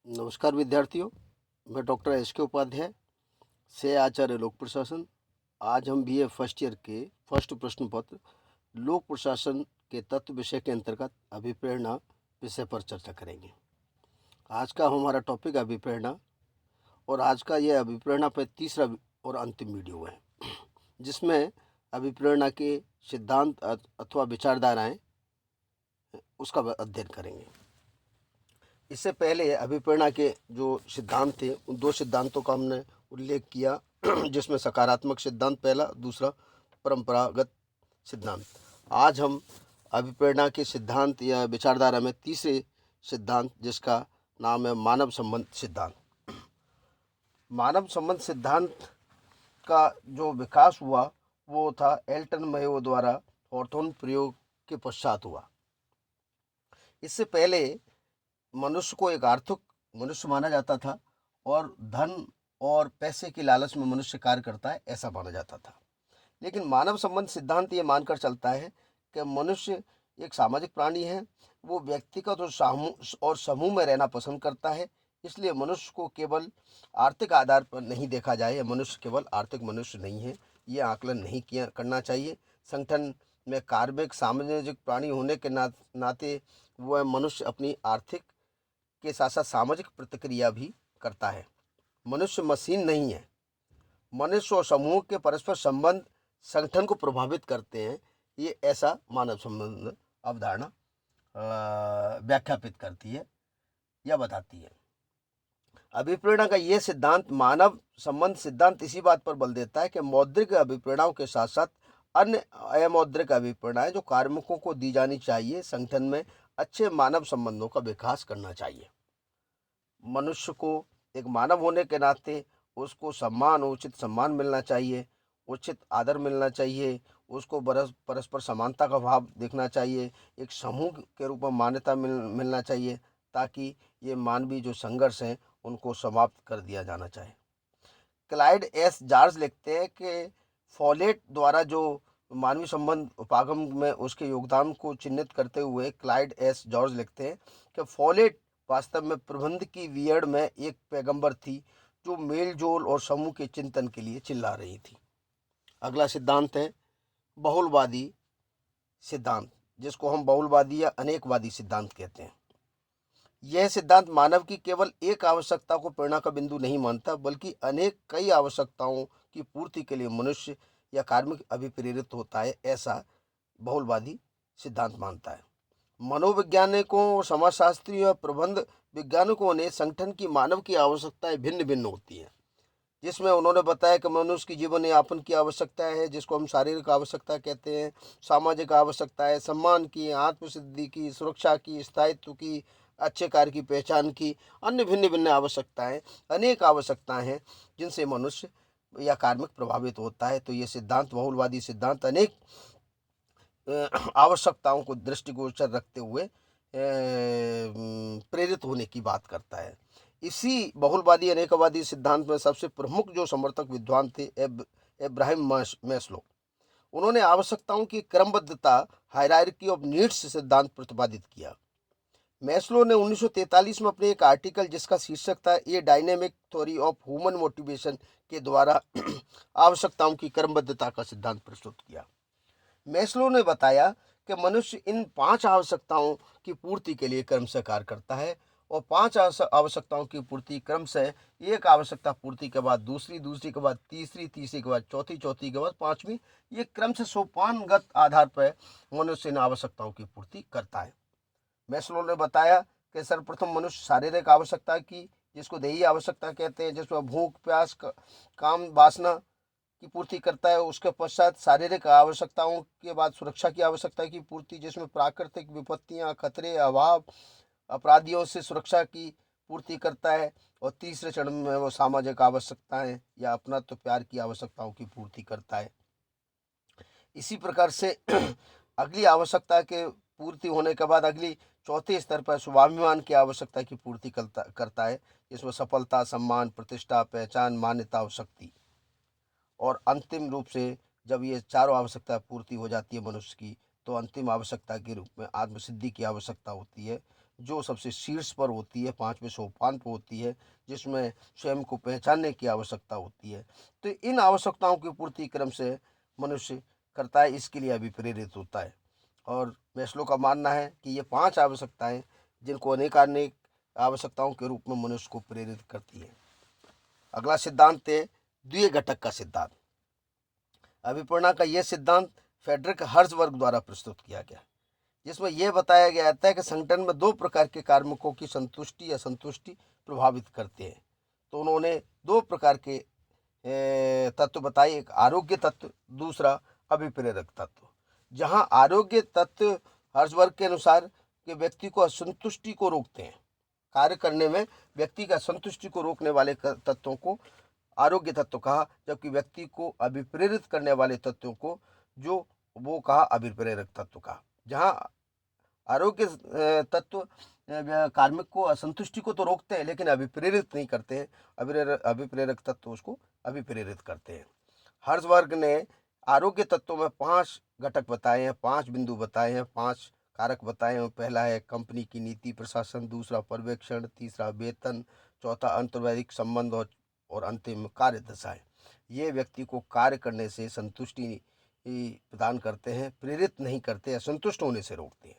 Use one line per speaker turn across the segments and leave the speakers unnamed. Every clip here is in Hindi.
नमस्कार विद्यार्थियों, मैं डॉक्टर एस के उपाध्याय से आचार्य लोक प्रशासन। आज हम बीए फर्स्ट ईयर के फर्स्ट प्रश्न पत्र लोक प्रशासन के तत्व विषय के अंतर्गत अभिप्रेरणा विषय पर चर्चा करेंगे। आज का हमारा टॉपिक अभिप्रेरणा और आज का यह अभिप्रेरणा पर तीसरा और अंतिम वीडियो है, जिसमें अभिप्रेरणा के सिद्धांत अथवा विचारधाराएं उसका अध्ययन करेंगे। इससे पहले अभिप्रेरणा के जो सिद्धांत थे उन दो सिद्धांतों का हमने उल्लेख किया, जिसमें सकारात्मक सिद्धांत पहला, दूसरा परंपरागत सिद्धांत। आज हम अभिप्रेरणा के सिद्धांत या विचारधारा में तीसरे सिद्धांत, जिसका नाम है मानव संबंध सिद्धांत। मानव संबंध सिद्धांत का जो विकास हुआ वो था एल्टन मेयो द्वारा हॉथॉर्न प्रयोग के पश्चात हुआ। इससे पहले मनुष्य को एक आर्थिक मनुष्य माना जाता था और धन और पैसे की लालच में मनुष्य कार्य करता है, ऐसा माना जाता था। लेकिन मानव संबंध सिद्धांत ये मानकर चलता है कि मनुष्य एक सामाजिक प्राणी है। वो व्यक्तिगत और समूह में रहना पसंद करता है। इसलिए मनुष्य को केवल आर्थिक आधार पर नहीं देखा जाए। मनुष्य केवल आर्थिक मनुष्य नहीं है, ये आकलन नहीं किया करना चाहिए। संगठन में कार्मिक सामाजिक प्राणी होने के नाते वह मनुष्य अपनी आर्थिक के साथ साथ सामाजिक प्रतिक्रिया भी करता है। मनुष्य मशीन नहीं है। मनुष्य और समूह के परस्पर संबंध संगठन को प्रभावित करते हैं। ये ऐसा मानव संबंध अवधारणा व्याख्यापित करती है या बताती है। अभिप्रेरणा का ये सिद्धांत मानव संबंध सिद्धांत इसी बात पर बल देता है कि मौद्रिक अभिप्रेरणाओं के साथ साथ अन्य अमौद्रिक अभिप्रेरणाएं जो कार्मिकों को दी जानी चाहिए, संगठन में अच्छे मानव संबंधों का विकास करना चाहिए। मनुष्य को एक मानव होने के नाते उसको उचित सम्मान मिलना चाहिए, उचित आदर मिलना चाहिए, उसको परस्पर समानता का भाव देखना चाहिए, एक समूह के रूप में मान्यता मिलना चाहिए, ताकि ये मानवीय जो संघर्ष हैं उनको समाप्त कर दिया जाना चाहिए। क्लाइड एस जॉर्ज लिखते हैं कि फॉलेट द्वारा जो मानवीय संबंध उपागम में उसके योगदान को चिन्हित करते हुए क्लाइड एस जॉर्ज लिखते हैं कि फॉलेट वास्तव में प्रबंध की वियर्ड में एक पैगंबर थी जो मेल जोल और समूह के चिंतन के लिए चिल्ला रही थी। अगला सिद्धांत है बहुलवादी सिद्धांत, जिसको हम बहुलवादी या अनेकवादी सिद्धांत कहते हैं। यह सिद्धांत मानव की केवल एक आवश्यकता को प्रेरणा का बिंदु नहीं मानता, बल्कि कई आवश्यकताओं की पूर्ति के लिए मनुष्य या कार्मिक अभिप्रेरित होता है, ऐसा बहुलवादी सिद्धांत मानता है। मनोवैज्ञानिकों, समाजशास्त्री और प्रबंध वैज्ञानिकों ने संगठन की मानव की आवश्यकताएं भिन्न भिन्न होती हैं, जिसमें उन्होंने बताया कि मनुष्य की जीवन यापन की आवश्यकता है, जिसको हम शारीरिक आवश्यकता कहते हैं, सामाजिक आवश्यकता है, सम्मान की, आत्मसिद्धि की, सुरक्षा की, स्थायित्व की, अच्छे कार्य की पहचान की, अन्य भिन्न भिन्न आवश्यकताएं, अनेक आवश्यकताएं हैं जिनसे मनुष्य या कार्मिक प्रभावित होता है। तो ये सिद्धांत, बहुलवादी सिद्धांत, अनेक आवश्यकताओं को दृष्टिगोचर रखते हुए प्रेरित होने की बात करता है। इसी बहुलवादी अनेकवादी सिद्धांत में सबसे प्रमुख जो समर्थक विद्वान थे इब्राहिम मैस्लो। उन्होंने आवश्यकताओं की क्रमबद्धता, हायरार्की ऑफ नीड्स सिद्धांत प्रतिपादित किया। मैस्लो ने 1943 में अपने एक आर्टिकल जिसका शीर्षक था a dynamic theory of human motivation के द्वारा आवश्यकताओं की क्रमबद्धता का सिद्धांत प्रस्तुत किया। मैस्लो ने बताया कि मनुष्य इन 5 आवश्यकताओं की पूर्ति के लिए क्रम से कार्य करता है और 5 आवश्यकताओं की पूर्ति क्रम से, एक आवश्यकता पूर्ति के बाद दूसरी, दूसरी के बाद तीसरी, तीसरी के बाद चौथी, चौथी के बाद पांचवी, ये क्रम से सोपानगत आधार पर मनुष्य इन आवश्यकताओं की पूर्ति करता है। मैस्लो ने बताया कि सर्वप्रथम मनुष्य शारीरिक आवश्यकता की, जिसको दैहिक आवश्यकता कहते हैं, जिसमें भूख, प्यास, काम, वासना की पूर्ति करता है। उसके पश्चात शारीरिक आवश्यकताओं के बाद सुरक्षा की आवश्यकता की पूर्ति, जिसमें प्राकृतिक विपत्तियां, खतरे, अभाव, अपराधियों से सुरक्षा की पूर्ति करता है। और तीसरे चरण में वो सामाजिक आवश्यकताएं या अपनत्व, प्यार की आवश्यकताओं की पूर्ति करता है। इसी प्रकार से अगली आवश्यकता के पूर्ति होने के बाद अगली चौथे स्तर पर स्वाभिमान की आवश्यकता की पूर्ति करता है, जिसमें सफलता, सम्मान, प्रतिष्ठा, पहचान, मान्यता और शक्ति। और अंतिम रूप से जब ये चारों आवश्यकता पूर्ति हो जाती है मनुष्य की, तो अंतिम आवश्यकता के रूप में आत्मसिद्धि की आवश्यकता होती है, जो सबसे शीर्ष पर होती है, 5वें सोपान पर होती है, जिसमें स्वयं को पहचानने की आवश्यकता होती है। तो इन आवश्यकताओं की पूर्ति क्रम से मनुष्य करता है, इसके लिए अभिप्रेरित होता है। और मैस्लो का मानना है कि ये 5 आवश्यकताएं जिनको अनेकानेक आवश्यकताओं के रूप में मनुष्य को प्रेरित करती है। अगला सिद्धांत है द्वितीय घटक का सिद्धांत। अभिप्रेरणा का यह सिद्धांत फ्रेडरिक हर्ट्जबर्ग द्वारा प्रस्तुत किया गया, जिसमें यह बताया गया था कि संगठन में 2 प्रकार के कार्मिकों की संतुष्टि या असंतुष्टि प्रभावित करते हैं। तो उन्होंने 2 प्रकार के तत्व बताए, एक आरोग्य तत्व, दूसरा अभिप्रेरक तत्व। जहां आरोग्य तत्व हर्ट्जबर्ग के अनुसार के व्यक्ति को असंतुष्टि को रोकते हैं, कार्य करने में व्यक्ति का संतुष्टि को रोकने वाले तत्वों को आरोग्य तत्व कहा, जबकि व्यक्ति को अभिप्रेरित करने वाले तत्वों को जो वो कहा अभिप्रेरक तत्व कहा। जहां आरोग्य तत्व कार्मिक को असंतुष्टि को तो रोकते हैं लेकिन अभिप्रेरित नहीं करते हैं, अभिप्रेरक तत्व उसको अभिप्रेरित करते हैं। हर्ट्जबर्ग ने आरोग्य तत्वों में 5 घटक बताए हैं, 5 बिंदु बताए हैं, 5 कारक बताए हैं। पहला है कंपनी की नीति प्रशासन, दूसरा पर्यवेक्षण, तीसरा वेतन, चौथा अंतर्वैयक्तिक संबंध और अंतिम कार्य दशाएं। ये व्यक्ति को कार्य करने से संतुष्टि प्रदान करते हैं, प्रेरित नहीं करते, असंतुष्ट होने से रोकते हैं।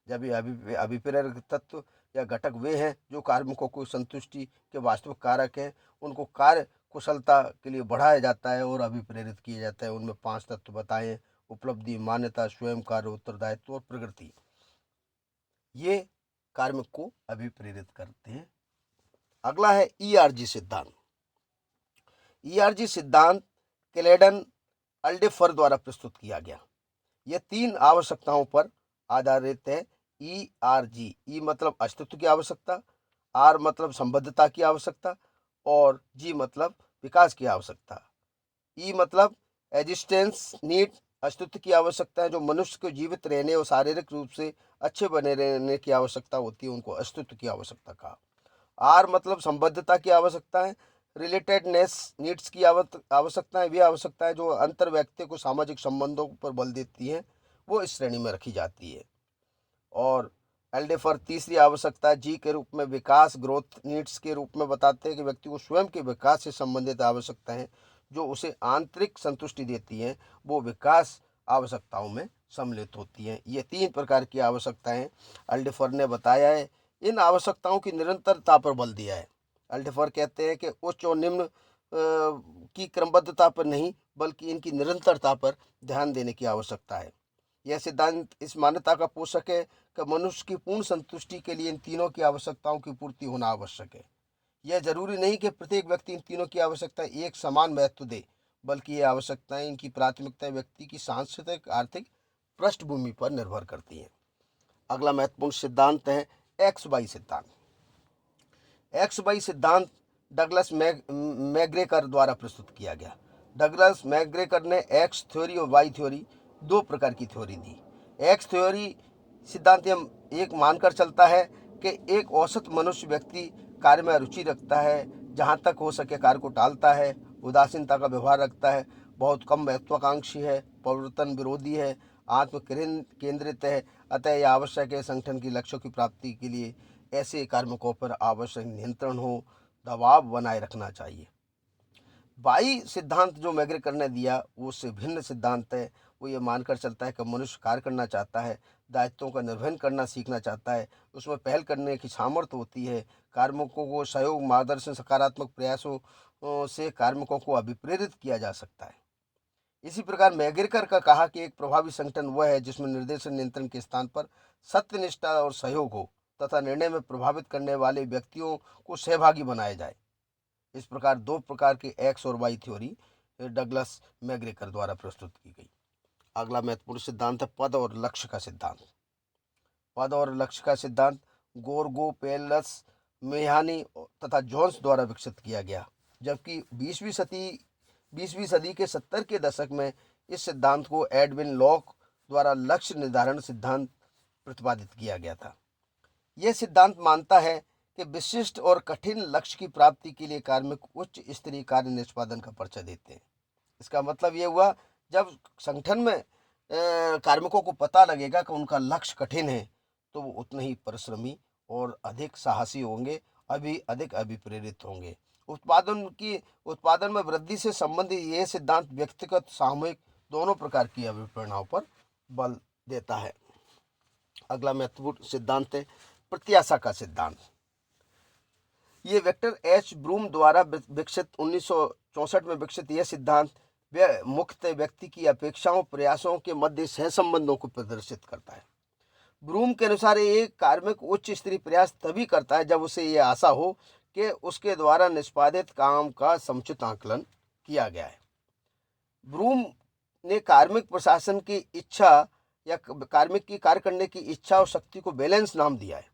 जब ये अभिप्रेरक तत्व या घटक वे हैं जो कार्मिकों को संतुष्टि के वास्तविक कारक हैं, उनको कार्य कुशलता के लिए बढ़ाया जाता है और अभिप्रेरित किया जाता है। उनमें 5 तत्व बताए: उपलब्धि, मान्यता, स्वयं कार्य, उत्तरदायित्व और प्रगति। ये कार्मिक को अभिप्रेरित करते हैं। अगला है ईआरजी सिद्धांत। ईआरजी सिद्धांत कैलेडन अल्डेफर द्वारा प्रस्तुत किया गया। यह 3 आवश्यकताओं पर आधारित है। ईआरजी, ई मतलब अस्तित्व की आवश्यकता, आर मतलब संबद्धता की आवश्यकता और जी मतलब विकास की आवश्यकता। ई मतलब एग्जिस्टेंस नीड, अस्तित्व की आवश्यकता है, जो मनुष्य को जीवित रहने और शारीरिक रूप से अच्छे बने रहने की आवश्यकता होती है, उनको अस्तित्व की आवश्यकता कहा। आर मतलब संबद्धता की आवश्यकता है, रिलेटेडनेस नीड्स की आवश्यकताएं, वे आवश्यकताएं जो अंतर व्यक्ति को सामाजिक संबंधों पर बल देती हैं, वो इस श्रेणी में रखी जाती है। और एल्डेफर तीसरी आवश्यकता जी के रूप में विकास, ग्रोथ नीड्स के रूप में बताते हैं कि व्यक्ति को स्वयं के विकास से संबंधित आवश्यकताएं जो उसे आंतरिक संतुष्टि देती हैं, वो विकास आवश्यकताओं में सम्मिलित होती हैं। ये 3 प्रकार की आवश्यकताएं एल्डेफर ने बताया है। इन आवश्यकताओं की निरंतरता पर बल दिया है। एल्डेफर कहते हैं कि उच्च और निम्न की क्रमबद्धता पर नहीं, बल्कि इनकी निरंतरता पर ध्यान देने की आवश्यकता है। यह सिद्धांत इस मान्यता का पोषक है कि मनुष्य की पूर्ण संतुष्टि के लिए इन तीनों की आवश्यकताओं की पूर्ति होना आवश्यक है। यह जरूरी नहीं कि प्रत्येक व्यक्ति इन तीनों की आवश्यकता एक समान महत्व दे, बल्कि ये आवश्यकताएं, इनकी प्राथमिकता व्यक्ति की सांस्कृतिक आर्थिक पृष्ठभूमि पर निर्भर करती हैं। अगला महत्वपूर्ण सिद्धांत है एक्स वाई सिद्धांत। एक्स वाई सिद्धांत डगलस मैग्रेकर द्वारा प्रस्तुत किया गया। डगलस मैग्रेकर ने एक्स थ्योरी और वाई थ्योरी 2 प्रकार की थ्योरी दी। एक्स थ्योरी सिद्धांत एक मानकर चलता है कि एक औसत मनुष्य व्यक्ति कार्य में रुचि रखता है, जहाँ तक हो सके कार्य को टालता है, उदासीनता का व्यवहार रखता है, बहुत कम महत्वाकांक्षी है, परिवर्तन विरोधी है, आत्म केंद्रित है। अतः यह आवश्यक है संगठन की लक्ष्यों की प्राप्ति के लिए ऐसे कार्मिकों पर आवश्यक नियंत्रण हो, दबाव बनाए रखना चाहिए। बाई सिद्धांत जो मैग्रेकर ने दिया वो उससे भिन्न सिद्धांत है। वो ये मानकर चलता है कि मनुष्य कार्य करना चाहता है, दायित्वों का निर्वहन करना सीखना चाहता है, उसमें पहल करने की सामर्थ्य होती है। कार्मिकों को सहयोग, मार्गदर्शन, सकारात्मक प्रयासों से कार्मिकों को अभिप्रेरित किया जा सकता है। इसी प्रकार मैग्रेकर का कहा कि एक प्रभावी संगठन वह है जिसमें निर्देशन नियंत्रण के स्थान पर सत्यनिष्ठा और सहयोग हो तथा निर्णय में प्रभावित करने वाले व्यक्तियों को सहभागी बनाया जाए। इस प्रकार 2 प्रकार के एक्स और वाई थ्योरी डगलस मैग्रेकर द्वारा प्रस्तुत की गई। अगला महत्वपूर्ण सिद्धांत है पद और लक्ष्य का सिद्धांत। पद और लक्ष्य का सिद्धांत गोरगो, पेलस, मेहानी तथा जोन्स द्वारा विकसित किया गया, जबकि 20वीं सदी के 70 के दशक में इस सिद्धांत को एडविन लॉक द्वारा लक्ष्य निर्धारण सिद्धांत प्रतिपादित किया गया था। यह सिद्धांत मानता है कि विशिष्ट और कठिन लक्ष्य की प्राप्ति के लिए कार्मिक उच्च स्तरीय कार्य निष्पादन का परिचय देते हैं। इसका मतलब ये हुआ, जब संगठन में कार्मिकों को पता लगेगा कि उनका लक्ष्य कठिन है, तो वो उतने ही परिश्रमी और अधिक साहसी होंगे, अधिक अभिप्रेरित होंगे। उत्पादन में वृद्धि से संबंधित यह सिद्धांत व्यक्तिगत सामूहिक दोनों प्रकार की अभिप्रेरणाओं पर बल देता है। अगला महत्वपूर्ण सिद्धांत है प्रत्याशा का सिद्धांत। ये वेक्टर एच ब्रूम द्वारा विकसित 1964 में विकसित यह सिद्धांत मुख्यतः व्यक्ति की अपेक्षाओं प्रयासों के मध्य सहसंबंधों को प्रदर्शित करता है। ब्रूम के अनुसार एक कार्मिक उच्च स्तरीय प्रयास तभी करता है जब उसे यह आशा हो कि उसके द्वारा निष्पादित काम का समुचित आकलन किया गया है। ब्रूम ने कार्मिक प्रशासन की इच्छा या कार्मिक की कार्य करने की इच्छा और शक्ति को बैलेंस नाम दिया है।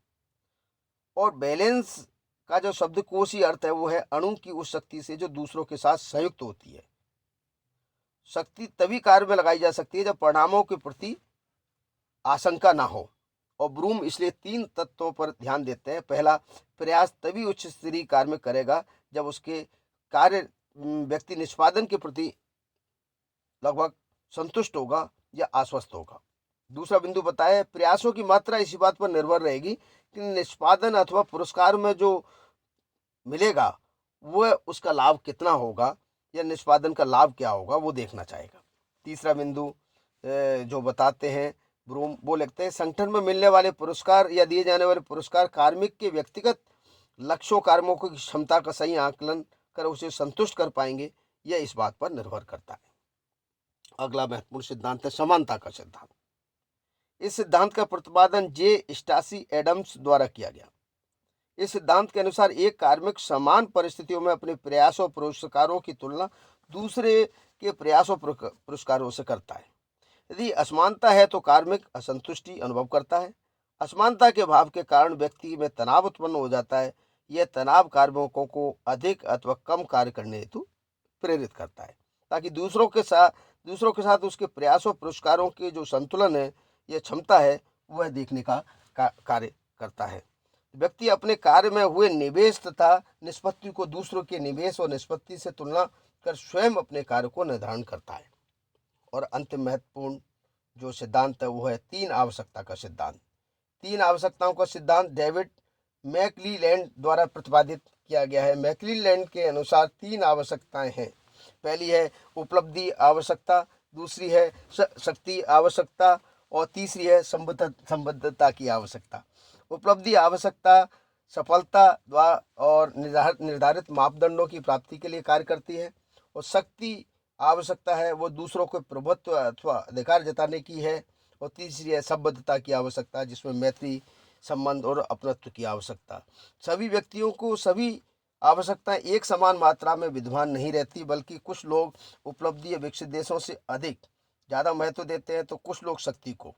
और बैलेंस का जो शब्दकोशी अर्थ है वो है अणु की उस शक्ति से जो दूसरों के साथ संयुक्त होती है। शक्ति तभी कार्य में लगाई जा सकती है जब परिणामों के प्रति आशंका ना हो। और ब्रूम इसलिए 3 तत्वों पर ध्यान देते हैं। पहला, प्रयास तभी उच्च स्तरीय कार्य में करेगा जब उसके कार्य व्यक्ति निष्पादन के प्रति लगभग संतुष्ट होगा या आश्वस्त होगा। दूसरा बिंदु बताया, प्रयासों की मात्रा इसी बात पर निर्भर रहेगी कि निष्पादन अथवा पुरस्कार में जो मिलेगा वह उसका लाभ कितना होगा या निष्पादन का लाभ क्या होगा वो देखना चाहेगा। तीसरा बिंदु जो बताते हैं ब्रूम, वो लिखते हैं संगठन में मिलने वाले पुरस्कार या दिए जाने वाले पुरस्कार कार्मिक के व्यक्तिगत लक्ष्यों कार्यों की क्षमता का सही आकलन कर उसे संतुष्ट कर पाएंगे, यह इस बात पर निर्भर करता है। अगला महत्वपूर्ण सिद्धांत है समानता का सिद्धांत। इस सिद्धांत का प्रतिपादन जे स्टासी एडम्स द्वारा किया गया। इस सिद्धांत के अनुसार एक कार्मिक समान परिस्थितियों में अपने प्रयासों पुरस्कारों की तुलना दूसरे के प्रयासों पुरस्कारों से करता है। यदि असमानता है तो कार्मिक असंतुष्टि अनुभव करता है। असमानता के भाव के कारण व्यक्ति में तनाव उत्पन्न हो जाता है। यह तनाव कार्मिकों को अधिक अथवा कम कार्य करने हेतु प्रेरित करता है ताकि दूसरों के साथ उसके प्रयासों पुरस्कारों के जो संतुलन है, यह क्षमता है, वह देखने का कार्य करता है। व्यक्ति अपने कार्य में हुए निवेश तथा निष्पत्ति को दूसरों के निवेश और निष्पत्ति से तुलना कर स्वयं अपने कार्य को निर्धारण करता है। और अंतिम महत्वपूर्ण जो सिद्धांत है वो है 3 आवश्यकता का सिद्धांत। 3 आवश्यकताओं का सिद्धांत डेविड मैकक्लीलैंड द्वारा प्रतिपादित किया गया है। मैकक्लीलैंड के अनुसार 3 आवश्यकताएं हैं। पहली है उपलब्धि आवश्यकता, दूसरी है शक्ति आवश्यकता और तीसरी है संबद्धता की आवश्यकता। उपलब्धि आवश्यकता सफलता द्वारा और निर्धारित मापदंडों की प्राप्ति के लिए कार्य करती है। और शक्ति आवश्यकता है वो दूसरों को प्रभुत्व अथवा अधिकार जताने की है। और तीसरी है संबद्धता की आवश्यकता, जिसमें मैत्री संबंध और अपनत्व की आवश्यकता। सभी व्यक्तियों को सभी आवश्यकताएं एक समान मात्रा में विद्यमान नहीं रहती, बल्कि कुछ लोग उपलब्धि या विकसित देशों से अधिक ज़्यादा महत्व देते हैं तो कुछ लोग शक्ति को।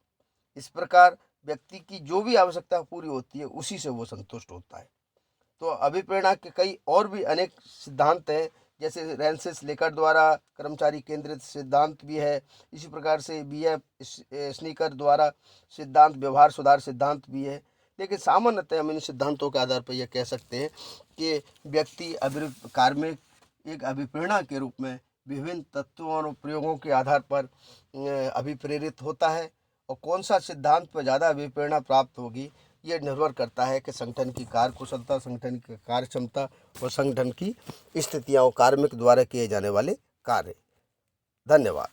इस प्रकार व्यक्ति की जो भी आवश्यकता पूरी होती है उसी से वो संतुष्ट होता है। तो अभिप्रेरणा के कई और भी अनेक सिद्धांत हैं, जैसे रैंसिस लेकर द्वारा कर्मचारी केंद्रित सिद्धांत भी है। इसी प्रकार से BF स्नीकर द्वारा सिद्धांत व्यवहार सुधार सिद्धांत भी है। लेकिन सामान्यतः हम इन सिद्धांतों के आधार पर यह कह सकते हैं कि व्यक्ति कार्मिक एक अभिप्रेरणा के रूप में विभिन्न तत्वों और प्रयोगों के आधार पर अभिप्रेरित होता है। और कौन सा सिद्धांत पर ज़्यादा अभिप्रेरणा प्राप्त होगी ये निर्भर करता है कि संगठन की कार्य कुशलता, संगठन की कार्य क्षमता और संगठन की स्थितियाँ कार्मिक द्वारा किए जाने वाले कार्य। धन्यवाद।